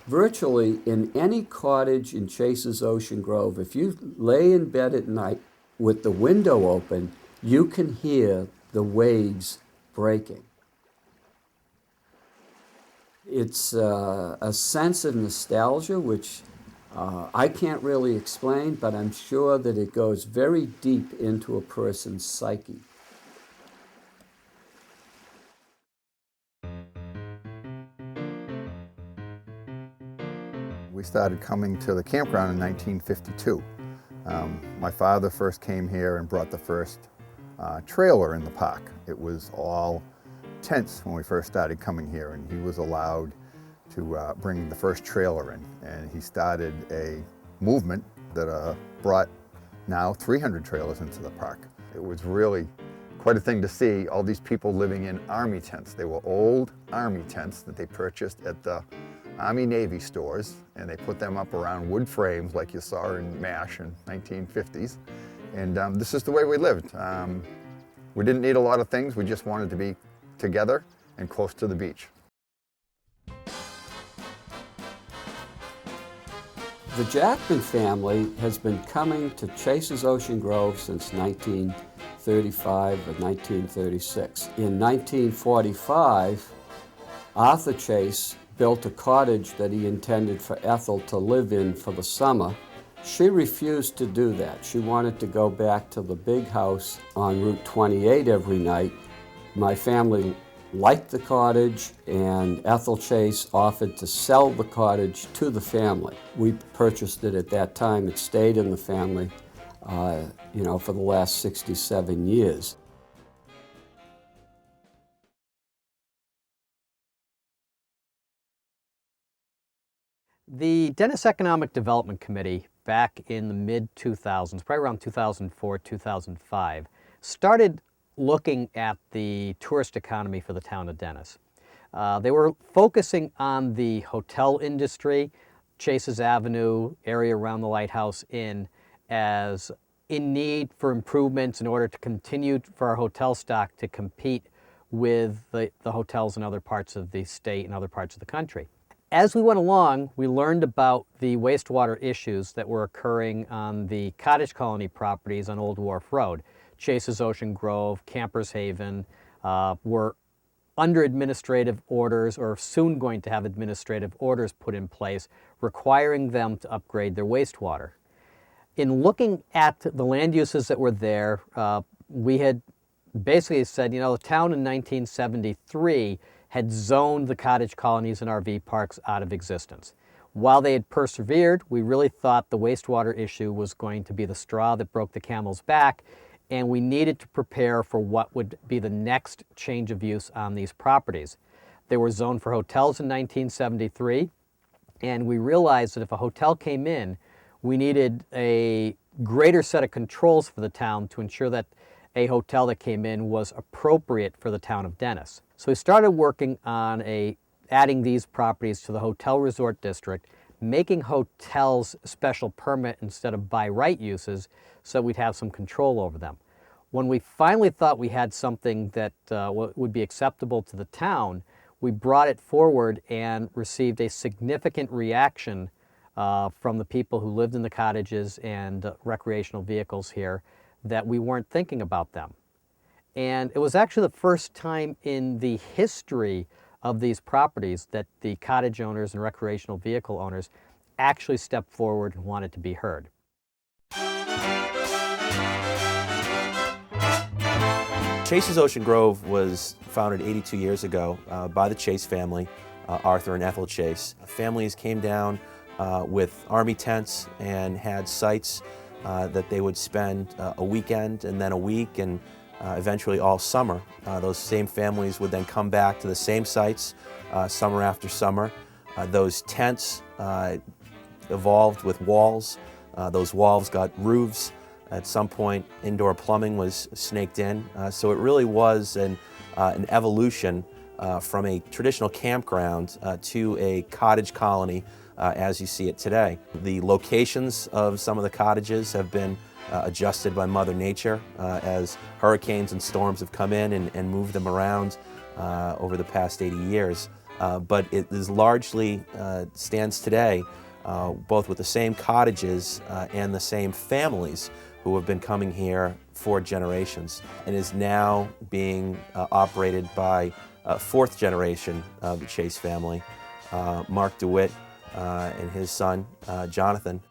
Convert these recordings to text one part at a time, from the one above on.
Virtually in any cottage in Chase's Ocean Grove, if you lay in bed at night with the window open, you can hear the waves breaking. It's a sense of nostalgia, which I can't really explain, but I'm sure that it goes very deep into a person's psyche. We started coming to the campground in 1952. My father first came here and brought the first trailer in the park. It was all tents when we first started coming here, and he was allowed to bring the first trailer in. And he started a movement that brought now 300 trailers into the park. It was really quite a thing to see all these people living in Army tents. They were old Army tents that they purchased at the Army-Navy stores, and they put them up around wood frames like you saw in MASH in 1950s. And this is the way we lived. We didn't need a lot of things. We just wanted to be together and close to the beach. The Jackman family has been coming to Chase's Ocean Grove since 1935 or 1936. In 1945, Arthur Chase built a cottage that he intended for Ethel to live in for the summer. She refused to do that. She wanted to go back to the big house on Route 28 every night. My family liked the cottage, and Ethel Chase offered to sell the cottage to the family. We purchased it at that time. It stayed in the family, for the last 67 years. The Dennis Economic Development Committee back in the mid-2000s, probably around 2004, 2005, started looking at the tourist economy for the town of Dennis. They were focusing on the hotel industry, Chases Avenue, area around the Lighthouse Inn, as in need for improvements in order to continue for our hotel stock to compete with the hotels in other parts of the state and other parts of the country. As we went along, we learned about the wastewater issues that were occurring on the cottage colony properties on Old Wharf Road. Chase's Ocean Grove, Campers Haven were under administrative orders, or soon going to have administrative orders put in place requiring them to upgrade their wastewater. In looking at the land uses that were there, we had basically said, the town in 1973 had zoned the cottage colonies and RV parks out of existence. While they had persevered, we really thought the wastewater issue was going to be the straw that broke the camel's back, and we needed to prepare for what would be the next change of use on these properties. They were zoned for hotels in 1973, and we realized that if a hotel came in, we needed a greater set of controls for the town to ensure that a hotel that came in was appropriate for the town of Dennis. So we started working on adding these properties to the hotel resort district, making hotels special permit instead of by right uses, so we'd have some control over them. When we finally thought we had something that would be acceptable to the town, we brought it forward and received a significant reaction from the people who lived in the cottages and recreational vehicles here that we weren't thinking about them. And it was actually the first time in the history of these properties that the cottage owners and recreational vehicle owners actually stepped forward and wanted to be heard. Chase's Ocean Grove was founded 82 years ago by the Chase family, Arthur and Ethel Chase. Families came down with Army tents and had sites that they would spend a weekend and then a week and eventually all summer. Those same families would then come back to the same sites summer after summer. Those tents evolved with walls. Those walls got roofs. At some point, indoor plumbing was snaked in. So it really was an evolution from a traditional campground to a cottage colony as you see it today. The locations of some of the cottages have been adjusted by Mother Nature as hurricanes and storms have come in and moved them around over the past 80 years. but it is largely stands today both with the same cottages and the same families who have been coming here for generations, and is now being operated by fourth generation of the Chase family, Mark DeWitt and his son, Jonathan.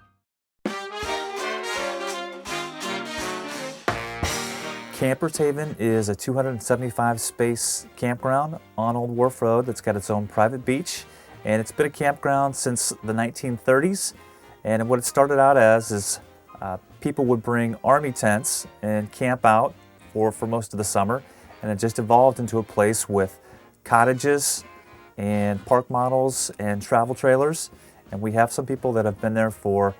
Campers Haven is a 275 space campground on Old Wharf Road that's got its own private beach, and it's been a campground since the 1930s. And what it started out as is people would bring army tents and camp out for most of the summer, and it just evolved into a place with cottages and park models and travel trailers. And we have some people that have been there for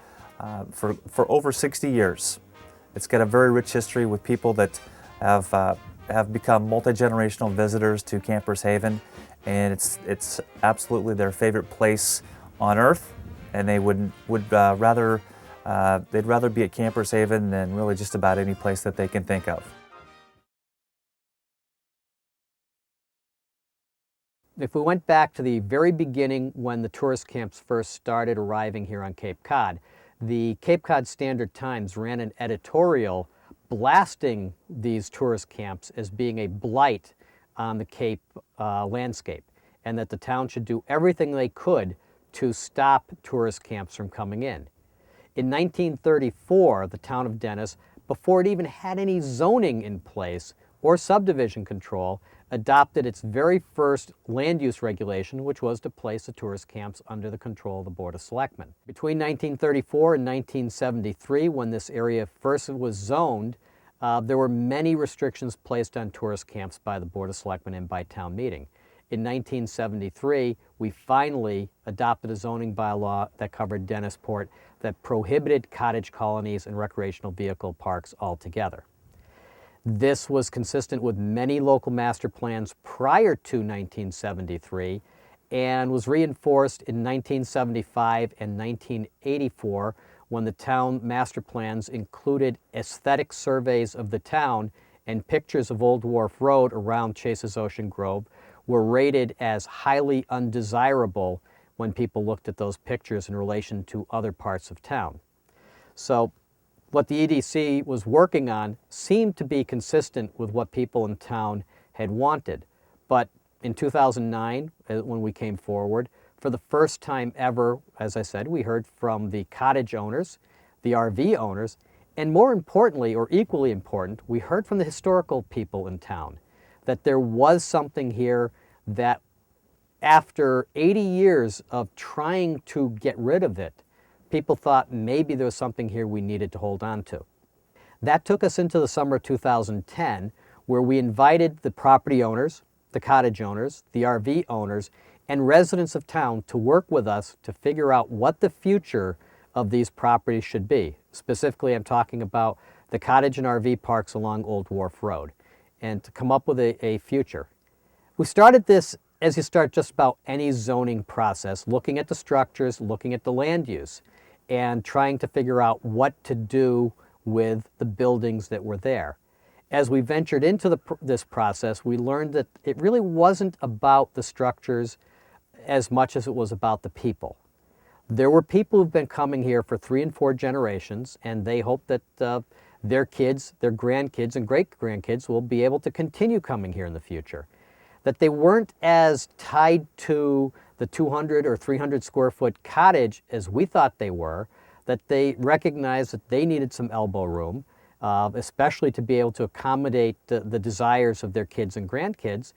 over 60 years. It's got a very rich history with people that have become multi-generational visitors to Campers Haven, and it's absolutely their favorite place on earth, and they would rather be at Campers Haven than really just about any place that they can think of. If we went back to the very beginning when the tourist camps first started arriving here on Cape Cod, the Cape Cod Standard-Times ran an editorial blasting these tourist camps as being a blight on the Cape landscape, and that the town should do everything they could to stop tourist camps from coming in. In 1934, the town of Dennis, before it even had any zoning in place or subdivision control, adopted its very first land use regulation, which was to place the tourist camps under the control of the Board of Selectmen. Between 1934 and 1973, when this area first was zoned, there were many restrictions placed on tourist camps by the Board of Selectmen and by town meeting. In 1973, we finally adopted a zoning bylaw that covered Dennisport that prohibited cottage colonies and recreational vehicle parks altogether. This was consistent with many local master plans prior to 1973 and was reinforced in 1975 and 1984 when the town master plans included aesthetic surveys of the town, and pictures of Old Wharf Road around Chase's Ocean Grove were rated as highly undesirable when people looked at those pictures in relation to other parts of town. So what the EDC was working on seemed to be consistent with what people in town had wanted. But in 2009, when we came forward, for the first time ever, as I said, we heard from the cottage owners, the RV owners, and more importantly, or equally important, we heard from the historical people in town that there was something here that after 80 years of trying to get rid of it, people thought maybe there was something here we needed to hold on to. That took us into the summer of 2010, where we invited the property owners, the cottage owners, the RV owners, and residents of town to work with us to figure out what the future of these properties should be. Specifically, I'm talking about the cottage and RV parks along Old Wharf Road, and to come up with a future. We started this as you start just about any zoning process, looking at the structures, looking at the land use, and trying to figure out what to do with the buildings that were there. As we ventured into this process, we learned that it really wasn't about the structures as much as it was about the people. There were people who've been coming here for 3 and 4 generations, and they hope that their kids, their grandkids, and great-grandkids will be able to continue coming here in the future. That they weren't as tied to the 200 or 300 square foot cottage as we thought they were, that they recognized that they needed some elbow room, especially to be able to accommodate the desires of their kids and grandkids,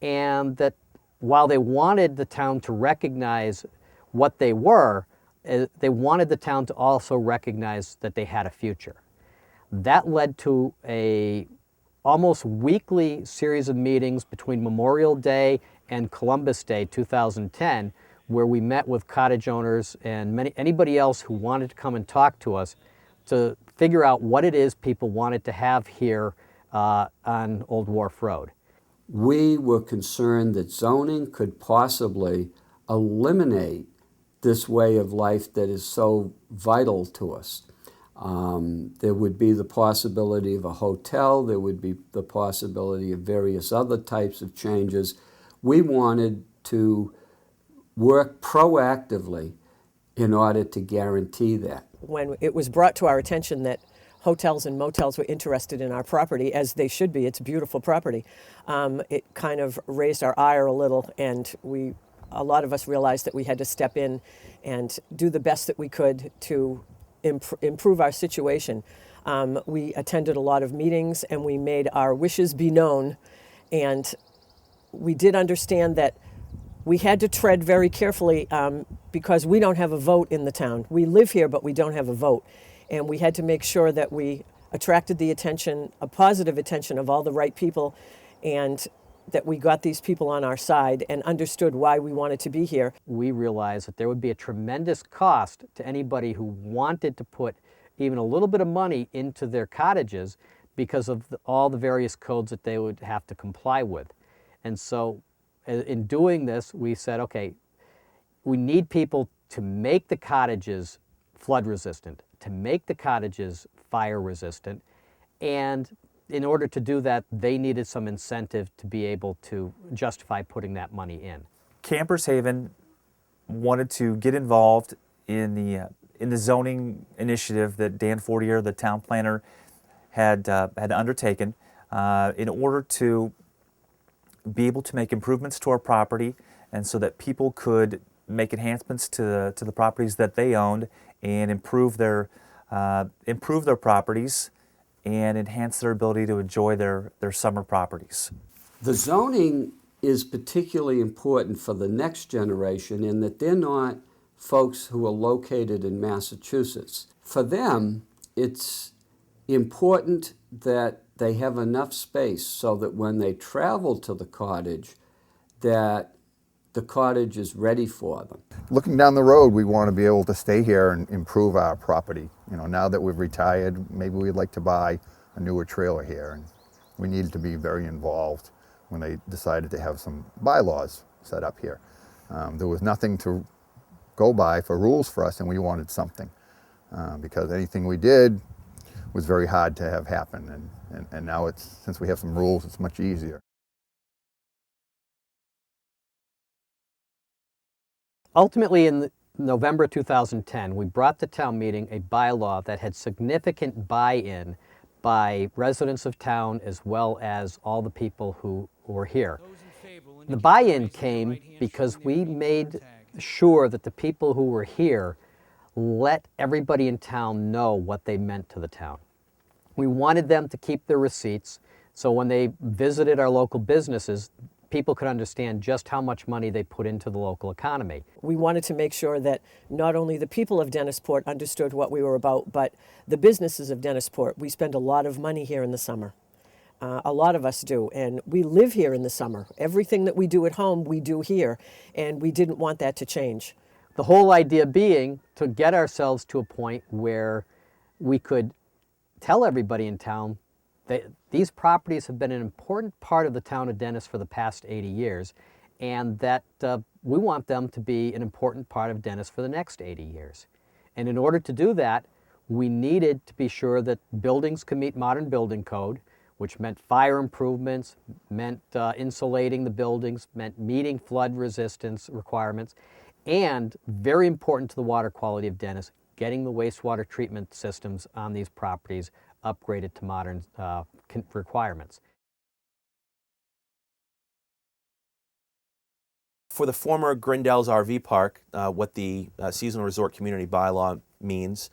and that while they wanted the town to recognize what they were, they wanted the town to also recognize that they had a future. That led to a almost weekly series of meetings between Memorial Day and Columbus Day 2010, where we met with cottage owners and anybody else who wanted to come and talk to us to figure out what it is people wanted to have here on Old Wharf Road. We were concerned that zoning could possibly eliminate this way of life that is so vital to us. There would be the possibility of a hotel, there would be the possibility of various other types of changes. We wanted to work proactively in order to guarantee that. When it was brought to our attention that hotels and motels were interested in our property, as they should be, it's beautiful property, it kind of raised our ire a little, and a lot of us realized that we had to step in and do the best that we could to improve our situation. We attended a lot of meetings and we made our wishes be known, and we did understand that we had to tread very carefully because we don't have a vote in the town. We live here, but we don't have a vote. And we had to make sure that we attracted the attention, a positive attention of all the right people, and that we got these people on our side and understood why we wanted to be here. We realized that there would be a tremendous cost to anybody who wanted to put even a little bit of money into their cottages because of all the various codes that they would have to comply with. And so in doing this, we said, okay, we need people to make the cottages flood resistant, to make the cottages fire resistant, and in order to do that, they needed some incentive to be able to justify putting that money in. Campers Haven wanted to get involved in the zoning initiative that Dan Fortier, the town planner, had undertaken in order to be able to make improvements to our property, and so that people could make enhancements to the properties that they owned and improve their properties and enhance their ability to enjoy their summer properties. The zoning is particularly important for the next generation in that they're not folks who are located in Massachusetts. For them, it's important that they have enough space so that when they travel to the cottage, that the cottage is ready for them. Looking down the road, we want to be able to stay here and improve our property. You know, now that we've retired, maybe we'd like to buy a newer trailer here, and we needed to be very involved when they decided to have some bylaws set up here. There was nothing to go by for rules for us, and we wanted something because anything we did was very hard to have happen, and now since we have some rules, it's much easier. Ultimately, in November 2010, we brought to town meeting a bylaw that had significant buy-in by residents of town as well as all the people who were here. The buy-in came because we made sure that the people who were here let everybody in town know what they meant to the town. We wanted them to keep their receipts, so when they visited our local businesses, people could understand just how much money they put into the local economy. We wanted to make sure that not only the people of Dennisport understood what we were about, but the businesses of Dennisport. We spend a lot of money here in the summer. A lot of us do, and we live here in the summer. Everything that we do at home, we do here, and we didn't want that to change. The whole idea being to get ourselves to a point where we could tell everybody in town that these properties have been an important part of the town of Dennis for the past 80 years, and that we want them to be an important part of Dennis for the next 80 years. And in order to do that, we needed to be sure that buildings could meet modern building code, which meant fire improvements, meant insulating the buildings, meant meeting flood resistance requirements, and very important to the water quality of Dennis, getting the wastewater treatment systems on these properties upgraded to modern requirements. For the former Grindell's RV Park, what the seasonal resort community bylaw means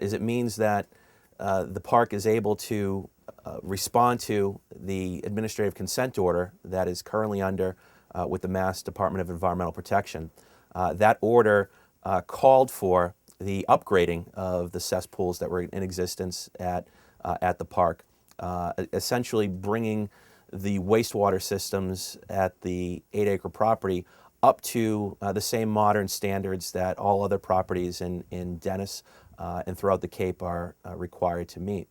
is it means that the park is able to respond to the administrative consent order that is currently under with the Mass Department of Environmental Protection. That order called for the upgrading of the cesspools that were in existence at the park, essentially bringing the wastewater systems at the 8-acre property up to the same modern standards that all other properties in Dennis and throughout the Cape are required to meet.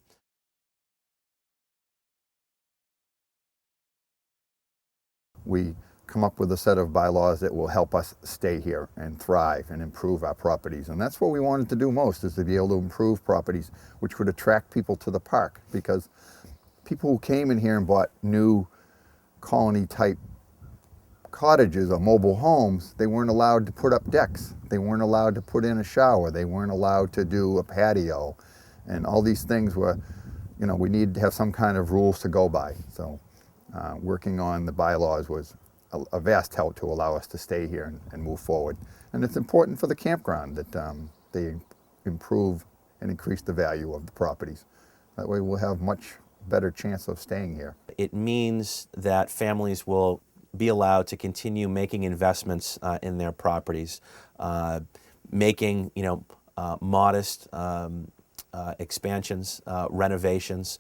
We come up with a set of bylaws that will help us stay here and thrive and improve our properties. And that's what we wanted to do most, is to be able to improve properties which would attract people to the park, because people who came in here and bought new colony type cottages or mobile homes, they weren't allowed to put up decks. They weren't allowed to put in a shower. They weren't allowed to do a patio. And all these things were, you know, we need to have some kind of rules to go by. So working on the bylaws was a vast help to allow us to stay here and move forward. And it's important for the campground that they improve and increase the value of the properties. That way we'll have much better chance of staying here. It means that families will be allowed to continue making investments in their properties, making modest expansions, renovations,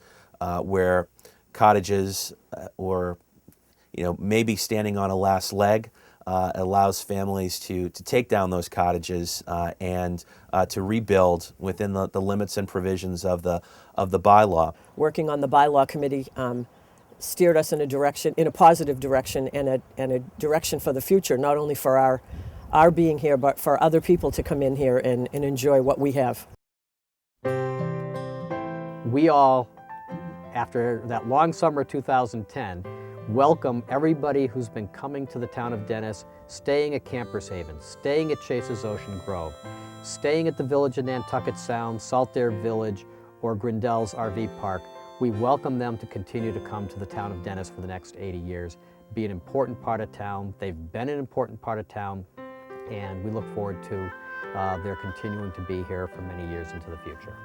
where cottages or maybe standing on a last leg allows families to take down those cottages and to rebuild within the limits and provisions of the bylaw. Working on the bylaw committee steered us in a positive direction, and a direction for the future, not only for our being here, but for other people to come in here and enjoy what we have. We all, after that long summer 2010, welcome everybody who's been coming to the town of Dennis, staying at Campers Haven, staying at Chase's Ocean Grove, staying at the Village of Nantucket Sound, Saltaire Village, or Grindell's RV Park. We welcome them to continue to come to the town of Dennis for the next 80 years, be an important part of town. They've been an important part of town, and we look forward to their continuing to be here for many years into the future.